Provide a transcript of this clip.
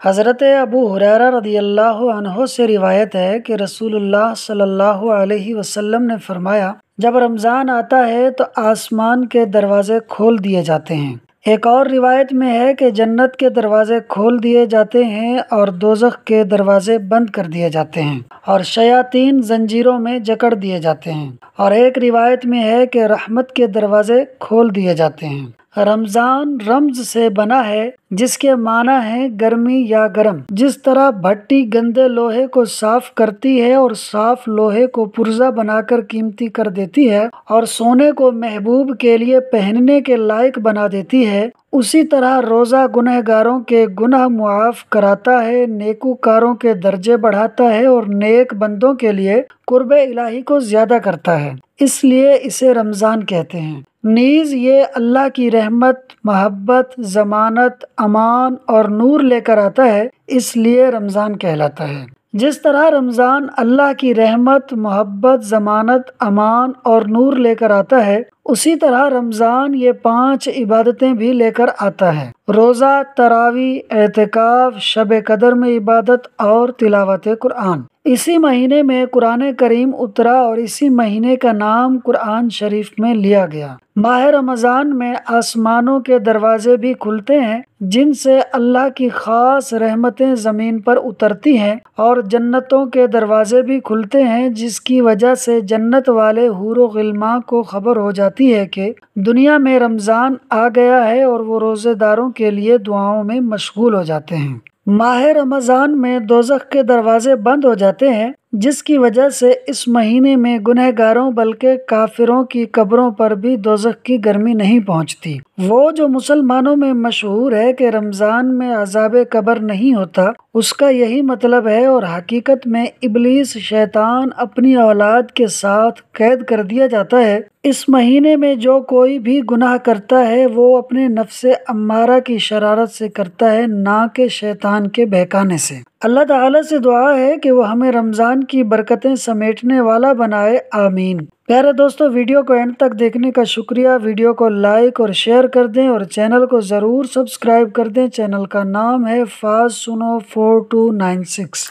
حضرت ابو ہریرہ رضی اللہ عنہ سے روایت ہے کہ رسول اللہ صلی اللہ علیہ وسلم نے فرمایا، جب رمضان آتا ہے تو آسمان کے دروازے کھول دیے جاتے ہیں۔ ایک اور روایت میں ہے کہ جنت کے دروازے کھول دیے جاتے ہیں اور دوزخ کے دروازے بند کر دیے جاتے ہیں اور شیاطین زنجیروں میں جکڑ دیے جاتے ہیں، اور ایک روایت میں ہے کہ رحمت کے دروازے کھول دیے جاتے ہیں۔ رمضان رمز سے بنا ہے جس کے معنی ہے گرمی یا گرم۔ جس طرح بھٹی گندے لوہے کو صاف کرتی ہے اور صاف لوہے کو پرزہ بنا کر قیمتی کر دیتی ہے اور سونے کو محبوب کے لیے پہننے کے لائق بنا دیتی ہے، اسی طرح روزہ گنہگاروں کے گناہ معاف کراتا ہے، نیکوکاروں کے درجے بڑھاتا ہے اور نیک بندوں کے لیے قرب الہی کو زیادہ کرتا ہے، اس لیے اسے رمضان کہتے ہیں۔ نیز یہ اللہ کی رحمت، محبت، ضمانت، امان اور نور لے کر آتا ہے، اس لیے رمضان کہلاتا ہے۔ جس طرح رمضان اللہ کی رحمت، محبت، ضمانت، امان اور نور لے کر آتا ہے، اسی طرح رمضان یہ 5 عبادتیں بھی لے کر آتا ہے: روزہ، تراویح، اعتکاف، شب قدر میں عبادت اور تلاوت قرآن۔ اسی مہینے میں قرآن کریم اترا اور اسی مہینے کا نام قرآن شریف میں لیا گیا۔ ماہ رمضان میں آسمانوں کے دروازے بھی کھلتے ہیں جن سے اللہ کی خاص رحمتیں زمین پر اترتی ہیں، اور جنتوں کے دروازے بھی کھلتے ہیں جس کی وجہ سے جنت والے حور و غلماں کو خبر ہو جاتی ہے کہ دنیا میں رمضان آ گیا ہے، اور وہ روزے داروں کے لیے دعاؤں میں مشغول ہو جاتے ہیں۔ ماہ رمضان میں دوزخ کے دروازے بند ہو جاتے ہیں جس کی وجہ سے اس مہینے میں گنہگاروں بلکہ کافروں کی قبروں پر بھی دوزخ کی گرمی نہیں پہنچتی۔ وہ جو مسلمانوں میں مشہور ہے کہ رمضان میں عذاب قبر نہیں ہوتا، اس کا یہی مطلب ہے، اور حقیقت میں ابلیس شیطان اپنی اولاد کے ساتھ قید کر دیا جاتا ہے۔ اس مہینے میں جو کوئی بھی گناہ کرتا ہے وہ اپنے نفس امارہ کی شرارت سے کرتا ہے، نہ کہ شیطان کے بہکانے سے۔ اللہ تعالیٰ سے دعا ہے کہ وہ ہمیں رمضان کی برکتیں سمیٹنے والا بنائے، آمین۔ پیارے دوستو، ویڈیو کو اینڈ تک دیکھنے کا شکریہ۔ ویڈیو کو لائک اور شیئر کر دیں اور چینل کو ضرور سبسکرائب کر دیں۔ چینل کا نام ہے فاز سنو 4296۔